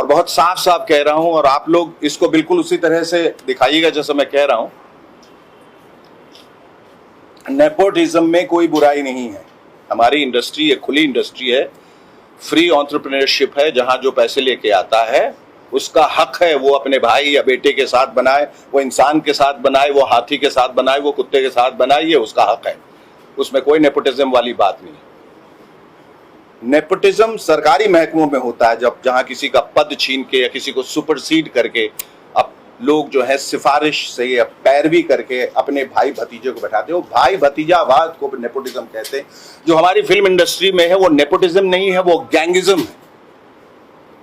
और बहुत साफ साफ कह रहा हूं, और आप लोग इसको बिल्कुल उसी तरह से दिखाइएगा जैसे मैं कह रहा हूं। नेपोटिज्म में कोई बुराई नहीं है। हमारी इंडस्ट्री एक खुली इंडस्ट्री है, फ्री एंटरप्रेन्योरशिप है। जहां जो पैसे लेके आता है उसका हक है वो अपने भाई या बेटे के साथ बनाए, वो इंसान के साथ बनाए, वो हाथी के साथ बनाए, वो कुत्ते के साथ बनाए, ये उसका हक है। उसमें कोई नेपोटिज्म वाली बात नहीं। नेपोटिज्म सरकारी महकमों में होता है, जब जहां किसी का पद छीन के या किसी को सुपरसीड करके अब लोग जो है सिफारिश से या पैरवी करके अपने भाई भतीजे को बैठाते हैं। वो भाई भतीजावाद को नेपोटिज्म कहते हैं। जो हमारी फिल्म इंडस्ट्री में है वो नेपोटिज्म नहीं है, वो गैंगिज्म है।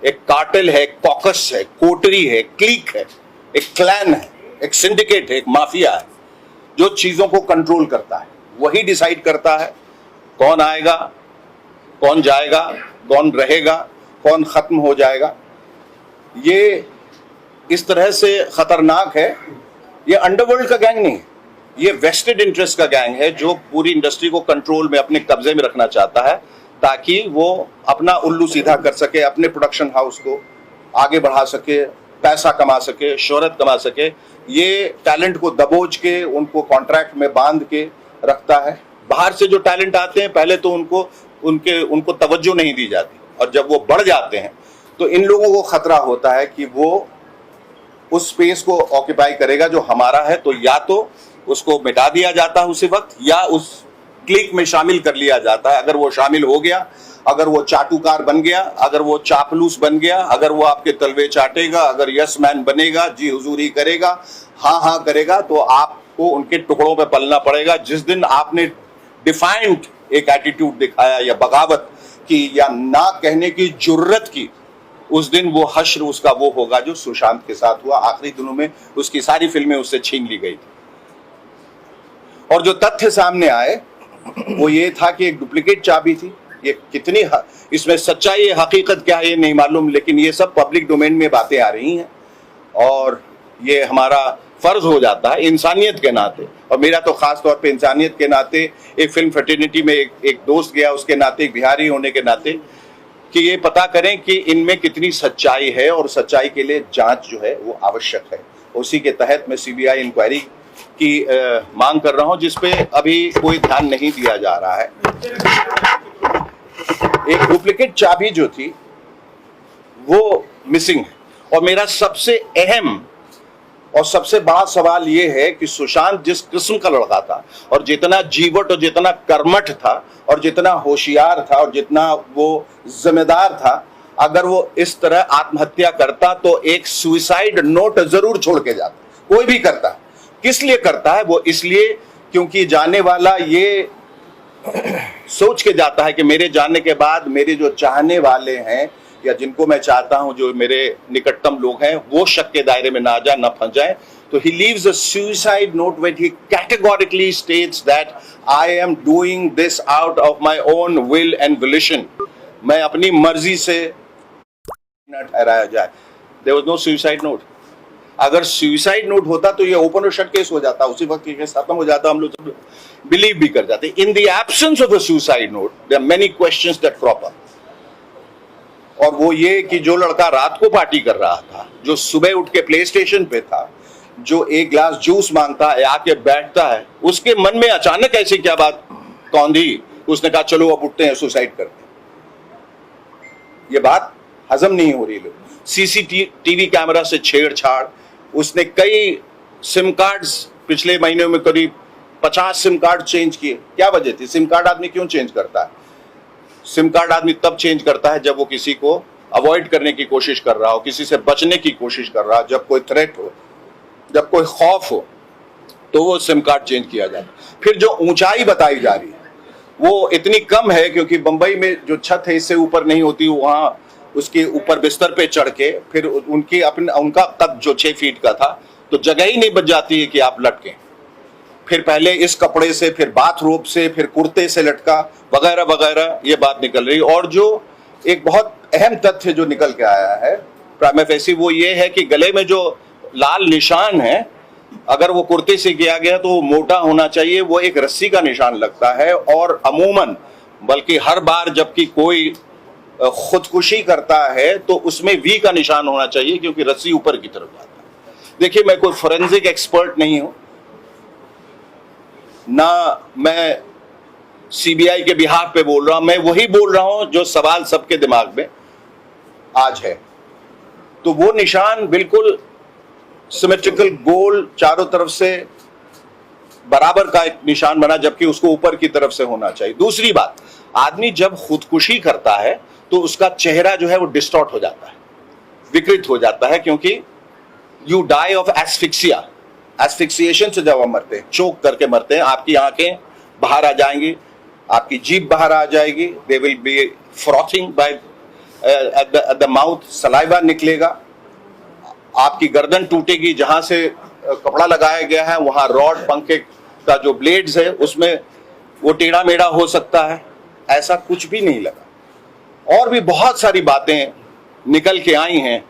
एक कार्टेल है, एक कॉकस है, कोटरी है, क्लीक है, एक क्लैन है, एक सिंडिकेट है, एक माफिया है, जो चीजों को कंट्रोल करता है। वही डिसाइड करता है कौन आएगा, कौन जाएगा, कौन रहेगा, कौन खत्म हो जाएगा। ये इस तरह से खतरनाक है। ये अंडरवर्ल्ड का गैंग नहीं है, ये वेस्टेड इंटरेस्ट का गैंग है जो पूरी इंडस्ट्री को कंट्रोल में अपने कब्जे में रखना चाहता है ताकि वो अपना उल्लू सीधा कर सके, अपने प्रोडक्शन हाउस को आगे बढ़ा सके, पैसा कमा सके, शोहरत कमा सके। ये टैलेंट को दबोच के उनको कॉन्ट्रैक्ट में बांध के रखता है। बाहर से जो टैलेंट आते हैं पहले तो उनको तवज्जो नहीं दी जाती, और जब वो बढ़ जाते हैं तो इन लोगों को खतरा होता है कि वो उस स्पेस को ऑक्यूपाई करेगा जो हमारा है। तो या तो उसको मिटा दिया जाता है उसी वक्त, या उस क्लिक में शामिल कर लिया जाता है। अगर वो शामिल हो गया, अगर वो चाटुकार बन गया, अगर वो चापलूस बन गया, अगर वो आपके तलवे चाटेगा, अगर यस मैन बनेगा, जी हुजूरी करेगा, हाँ हाँ करेगा, तो आपको उनके टुकड़ों पे पलना पड़ेगा। जिस दिन आपने डिफाइंड एक एटीट्यूड दिखाया या बगावत की या ना कहने की जुर्रत की, उस दिन वो हश्र उसका वो होगा जो सुशांत के साथ हुआ। आखिरी दिनों में उसकी सारी फिल्में उससे छीन ली गई थी। और जो तथ्य सामने आए वो ये था कि एक डुप्लीकेट चाबी थी। ये कितनी इसमें सच्चाई हकीकत क्या है ये नहीं मालूम, लेकिन ये सब पब्लिक डोमेन में बातें आ रही हैं और ये हमारा फर्ज हो जाता है इंसानियत के नाते, और मेरा तो खास तौर पे इंसानियत के नाते, एक फिल्म फ्रेटर्निटी में एक दोस्त गया उसके नाते, एक बिहारी होने के नाते, कि ये पता करें कि इनमें कितनी सच्चाई है, और सच्चाई के लिए जांच जो है वो आवश्यक है। उसी के तहत मैं सीबीआई इंक्वायरी की मांग कर रहा हूं, जिसपे अभी कोई ध्यान नहीं दिया जा रहा है। एक डुप्लीकेट चाबी जो थी वो मिसिंग है, और मेरा सबसे अहम और सबसे बड़ा सवाल ये है कि सुशांत जिस किस्म का लड़का था, और जितना जीवट और जितना कर्मठ था, और जितना होशियार था, और जितना वो जिम्मेदार था, अगर वो इस तरह आत्महत्या करता तो एक सुसाइड नोट जरूर छोड़ के जाता। कोई भी करता है, किस लिए करता है? वो इसलिए क्योंकि जाने वाला ये सोच के जाता है कि मेरे जाने के बाद मेरे जो चाहने वाले हैं या जिनको मैं चाहता हूं, जो मेरे निकटतम लोग हैं, वो शक के दायरे में ना जाए, ना फंस जाए। तो he leaves a suicide note where he categorically states that I am doing this out of my own will and volition. मैं अपनी मर्जी से न ठहराया जाए। There was no suicide note. अगर सुसाइड नोट होता तो ये ओपन और शट केस हो जाता, उसी वक्त केस खत्म हो जाता, हम लोग सब बिलीव भी कर जाते। In the absence of a suicide note there are many questions that crop up, और वो ये कि जो लड़का रात को पार्टी कर रहा था, जो सुबह उठ के प्ले स्टेशन पे था, जो एक ग्लास जूस मांगता है, आके बैठता है, उसके मन में अचानक ऐसी क्या बात कौंधी, उसने कहा चलो अब उठते हैं, सुसाइड करते हैं। ये बात हजम नहीं हो रही। लोग सीसीटीवी कैमरा से छेड़छाड़, उसने कई सिम कार्ड्स पिछले महीने में करीब 50 सिम कार्ड चेंज किए। क्या वजह थी? सिम कार्ड आदमी क्यों चेंज करता है? सिम कार्ड आदमी तब चेंज करता है जब वो किसी को अवॉइड करने की कोशिश कर रहा हो, किसी से बचने की कोशिश कर रहा हो, जब कोई थ्रेट हो, जब कोई खौफ हो, तो वो सिम कार्ड चेंज किया जाता है। फिर जो ऊंचाई बताई जा रही है वो इतनी कम है क्योंकि बंबई में जो छत है इससे ऊपर नहीं होती, वहां उसके ऊपर बिस्तर पे चढ़ के फिर उनका कद जो 6 फीट का था, तो जगह ही नहीं बच जाती है कि आप लटकें। फिर पहले इस कपड़े से, फिर बाथरोब से, फिर कुर्ते से लटका, वगैरह वगैरह, ये बात निकल रही। और जो एक बहुत अहम तथ्य जो निकल के आया है प्राइमा फेसी, वो ये है कि गले में जो लाल निशान है, अगर वो कुर्ते से किया गया तो वो मोटा होना चाहिए, वो एक रस्सी का निशान लगता है। और अमूमन, बल्कि हर बार जबकि कोई खुदकुशी करता है तो उसमें वी का निशान होना चाहिए, क्योंकि रस्सी ऊपर की तरफ जाता है। देखिए, मैं कोई फोरेंसिक एक्सपर्ट नहीं हूं, ना मैं सीबीआई के बिहाफ पे बोल रहा हूं, मैं वही बोल रहा हूं जो सवाल सबके दिमाग में आज है। तो वो निशान बिल्कुल सिमेट्रिकल, गोल, चारों तरफ से बराबर का एक निशान बना, जबकि उसको ऊपर की तरफ से होना चाहिए। दूसरी बात, आदमी जब खुदकुशी करता है तो उसका चेहरा जो है वो डिस्टॉर्ट हो जाता है, विकृत हो जाता है, क्योंकि यू डाई ऑफ एस्फिक्सिया, एस्फिक्सिएशन से जब हम मरते हैं, चोक करके मरते हैं, आपकी आंखें बाहर आ जाएंगी, आपकी जीभ बाहर आ जाएगी, they will be frothing by at the mouth, saliva निकलेगा, आपकी गर्दन टूटेगी, जहां से कपड़ा लगाया गया है वहां रॉड, पंखे का जो ब्लेड्स है उसमें वो टेढ़ा मेढ़ा हो सकता है। ऐसा कुछ भी नहीं लगा। और भी बहुत सारी बातें निकल के आई हैं